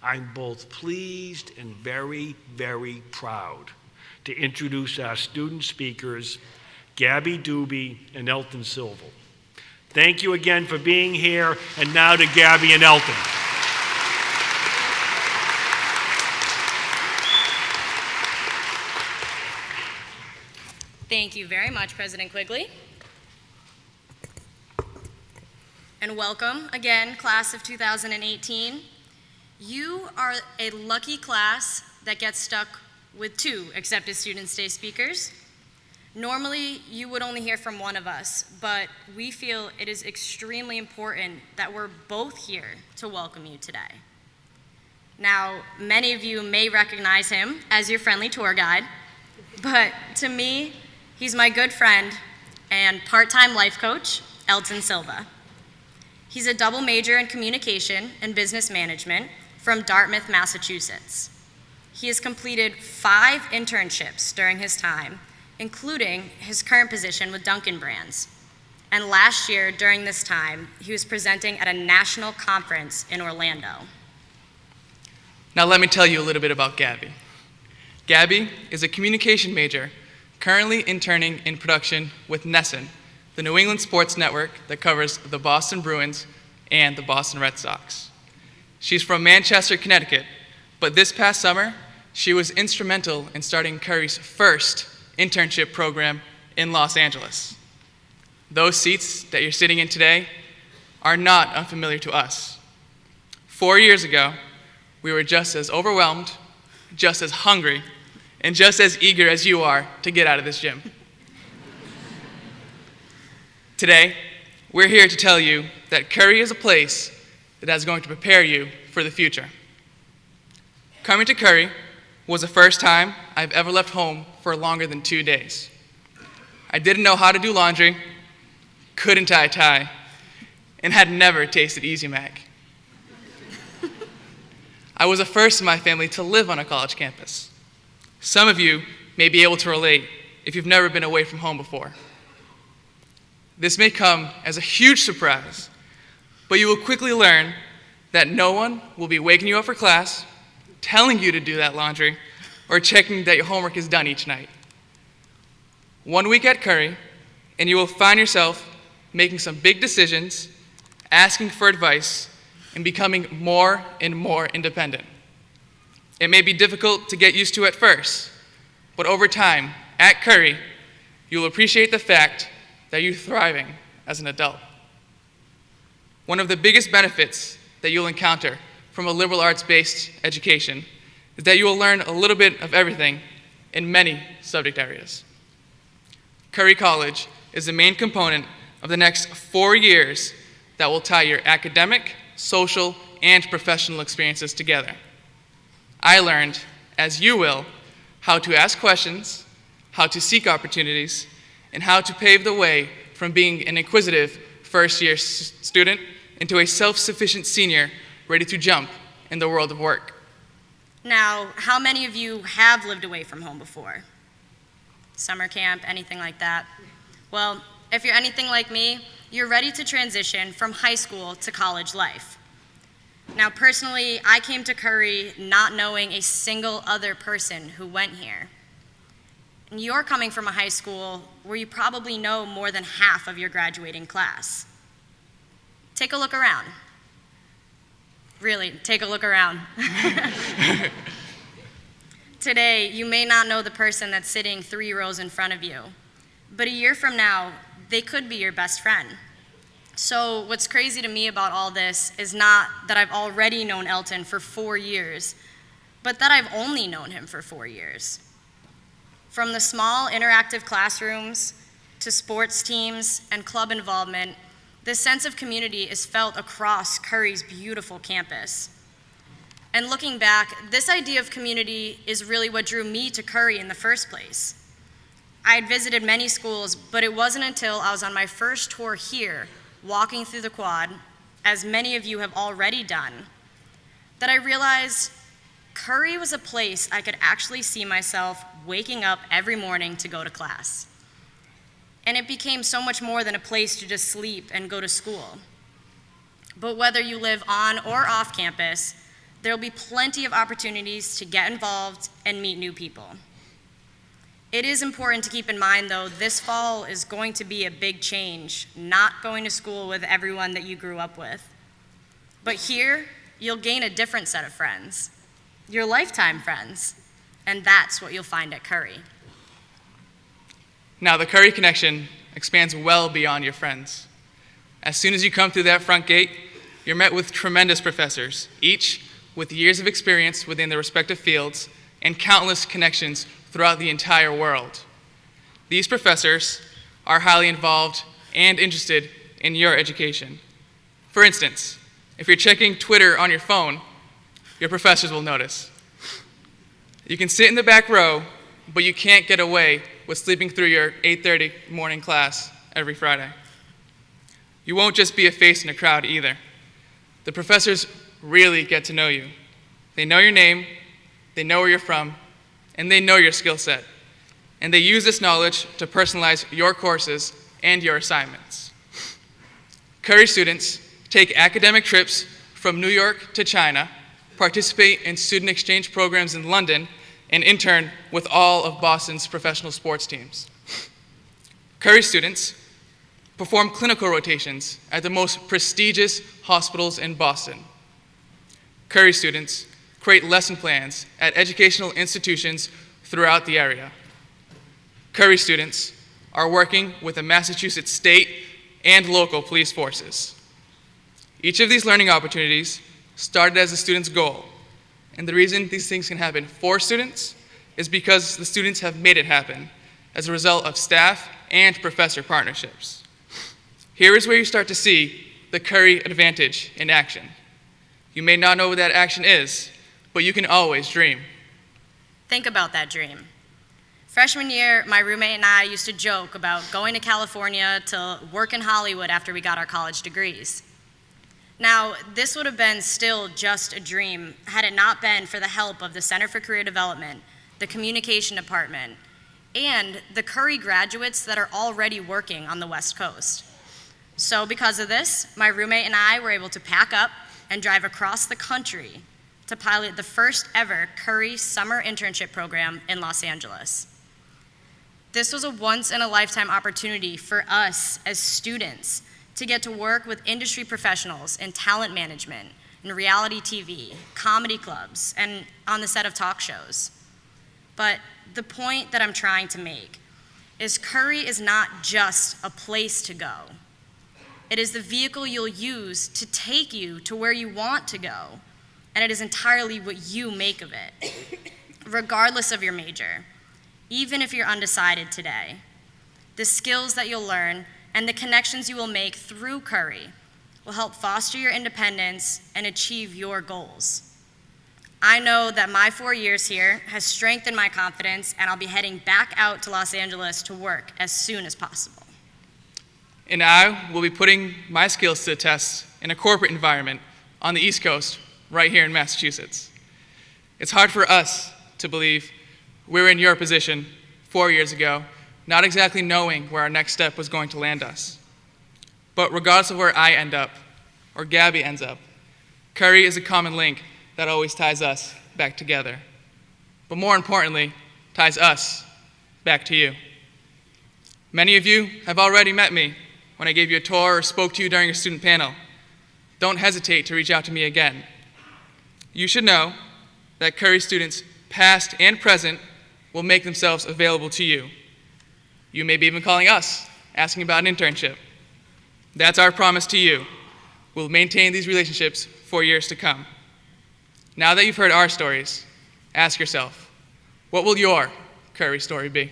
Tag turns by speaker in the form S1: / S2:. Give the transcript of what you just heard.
S1: I'm both pleased and very, very proud to introduce our student speakers, Gabby Dube and Elton Silva. Thank you again for being here, and now to Gabby and Elton.
S2: Thank you very much, President Quigley. And welcome again, class of 2018. You are a lucky class that gets stuck with 2 accepted Students' Day speakers. Normally, you would only hear from one of us, but we feel it is extremely important that we're both here to welcome you today. Now, many of you may recognize him as your friendly tour guide, but to me, he's my good friend and part-time life coach, Elton Silva. He's a double major in communication and business management from Dartmouth, Massachusetts. He has completed 5 internships during his time, including his current position with Dunkin' Brands. And last year, during this time, he was presenting at a national conference in Orlando.
S3: Now let me tell you a little bit about Gabby. Gabby is a communication major currently interning in production with NESN, the New England Sports Network that covers the Boston Bruins and the Boston Red Sox. She's from Manchester, Connecticut, but this past summer, she was instrumental in starting Curry's first internship program in Los Angeles. Those seats that you're sitting in today are not unfamiliar to us. 4 years ago, we were just as overwhelmed, just as hungry, and just as eager as you are to get out of this gym. Today, we're here to tell you that Curry is a place that is going to prepare you for the future. Coming to Curry was the first time I've ever left home for longer than 2 days. I didn't know how to do laundry, couldn't tie a tie, and had never tasted Easy Mac. I was the first in my family to live on a college campus. Some of you may be able to relate if you've never been away from home before. This may come as a huge surprise, but you will quickly learn that no one will be waking you up for class, telling you to do that laundry, or checking that your homework is done each night. 1 week at Curry, and you will find yourself making some big decisions, asking for advice, and becoming more and more independent. It may be difficult to get used to at first, but over time, at Curry, you'll appreciate the fact that you're thriving as an adult. One of the biggest benefits that you'll encounter from a liberal arts-based education is that you will learn a little bit of everything in many subject areas. Curry College is the main component of the next 4 years that will tie your academic, social, and professional experiences together. I learned, as you will, how to ask questions, how to seek opportunities, and how to pave the way from being an inquisitive first-year student into a self-sufficient senior ready to jump in the world of work.
S2: Now, how many of you have lived away from home before? Summer camp, anything like that? Well, if you're anything like me, you're ready to transition from high school to college life. Now, personally, I came to Curry not knowing a single other person who went here. And you're coming from a high school where you probably know more than half of your graduating class. Take a look around. Really, take a look around. Today, you may not know the person that's sitting 3 rows in front of you, but a year from now, they could be your best friend. So what's crazy to me about all this is not that I've already known Elton for 4 years, but that I've only known him for 4 years. From the small interactive classrooms to sports teams and club involvement, this sense of community is felt across Curry's beautiful campus. And looking back, this idea of community is really what drew me to Curry in the first place. I had visited many schools, but it wasn't until I was on my first tour here, walking through the quad, as many of you have already done, that I realized Curry was a place I could actually see myself waking up every morning to go to class. And it became so much more than a place to just sleep and go to school. But whether you live on or off campus, there will be plenty of opportunities to get involved and meet new people. It is important to keep in mind, though, this fall is going to be a big change, not going to school with everyone that you grew up with. But here, you'll gain a different set of friends, your lifetime friends, and that's what you'll find at Curry.
S3: Now, the Curry connection expands well beyond your friends. As soon as you come through that front gate, you're met with tremendous professors, each with years of experience within their respective fields and countless connections throughout the entire world. These professors are highly involved and interested in your education. For instance, if you're checking Twitter on your phone, your professors will notice. You can sit in the back row, but you can't get away with sleeping through your 8:30 morning class every Friday. You won't just be a face in a crowd either. The professors really get to know you. They know your name, they know where you're from, and they know your skill set. And they use this knowledge to personalize your courses and your assignments. Curry students take academic trips from New York to China, participate in student exchange programs in London, and intern with all of Boston's professional sports teams. Curry students perform clinical rotations at the most prestigious hospitals in Boston. Curry students create lesson plans at educational institutions throughout the area. Curry students are working with the Massachusetts state and local police forces. Each of these learning opportunities started as a student's goal, and the reason these things can happen for students is because the students have made it happen as a result of staff and professor partnerships. Here is where you start to see the Curry advantage in action. You may not know what that action is, but you can always dream.
S2: Think about that dream. Freshman year, my roommate and I used to joke about going to California to work in Hollywood after we got our college degrees. Now, this would have been still just a dream had it not been for the help of the Center for Career Development, the Communication Department, and the Curry graduates that are already working on the West Coast. So because of this, my roommate and I were able to pack up and drive across the country to pilot the first ever Curry summer internship program in Los Angeles. This was a once-in-a-lifetime opportunity for us as students to get to work with industry professionals in talent management, in reality TV, comedy clubs, and on the set of talk shows. But the point that I'm trying to make is Curry is not just a place to go. It is the vehicle you'll use to take you to where you want to go, and it is entirely what you make of it, regardless of your major, even if you're undecided today. The skills that you'll learn and the connections you will make through Curry will help foster your independence and achieve your goals. I know that my 4 years here has strengthened my confidence, and I'll be heading back out to Los Angeles to work as soon as possible.
S3: And I will be putting my skills to the test in a corporate environment on the East Coast, right here in Massachusetts. It's hard for us to believe we were in your position 4 years ago, not exactly knowing where our next step was going to land us. But regardless of where I end up, or Gabby ends up, Curry is a common link that always ties us back together. But more importantly, ties us back to you. Many of you have already met me when I gave you a tour or spoke to you during a student panel. Don't hesitate to reach out to me again. You should know that Curry students, past and present, will make themselves available to you. You may be even calling us, asking about an internship. That's our promise to you. We'll maintain these relationships for years to come. Now that you've heard our stories, ask yourself, what will your Curry story be?